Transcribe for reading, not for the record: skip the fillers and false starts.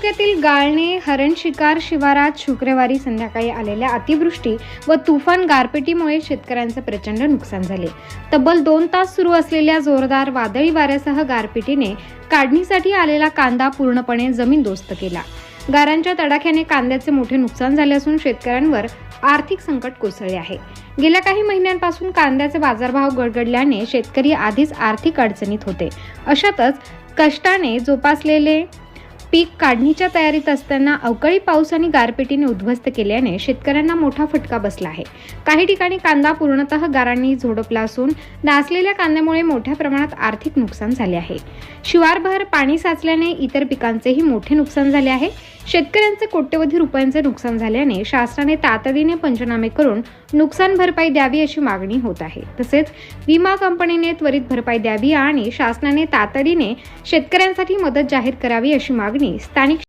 तालुक्यातील गाळणे हरण शिकार शिवारात शुक्रवारी संध्याकाळी आलेल्या अतिवृष्टी व तुफान गारपिटीमुळे शेतकऱ्यांचे प्रचंड नुकसान झाले। तब्बल 2 तास सुरू असलेल्या जोरदार वादळी वाऱ्यासह गारपिटीने काढणीसाठी आलेला कांदा पूर्णपणे जमीनदोस्त केला। गारांच्या तडाख्याने कांद्याचे मोठे नुकसान झाले असून शेतकऱ्यांवर आर्थिक संकट कोसळले आहे। गेल्या काही महिन्यांपासून कांद्याचे बाजारभाव गडगडल्याने शेतकरी आधीच आर्थिक अडचणीत होते। अशातच कष्टाने जोपासलेले पीक काढणीच्या तयारीत असताना अवकाळी पाऊस आणि गारपिटीने उद्ध्वस्त केल्याने शेतकऱ्यांना मोठा फटका बसला आहे। काही ठिकाणी कांदा पूर्णतः गारांनी झोडपला असून नासलेल्या कांद्यामुळे मोठ्या प्रमाणात आर्थिक नुकसान झाले आहे। शिवारभर पाणी साचल्याने इतर पिकांचेही मोठे नुकसान झाले आहे। शेतकऱ्यांचे कोट्यवधी रुपयांचे नुकसान झाल्याने शासनाने तातडीने पंचनामे करून नुकसान भरपाई द्यावी अशी मागणी होत आहे। तसेच विमा कंपनीने त्वरित भरपाई द्यावी आणि शासनाने तातडीने शेतकऱ्यांसाठी मदत जाहीर करावी अशी मागणी स्थानिक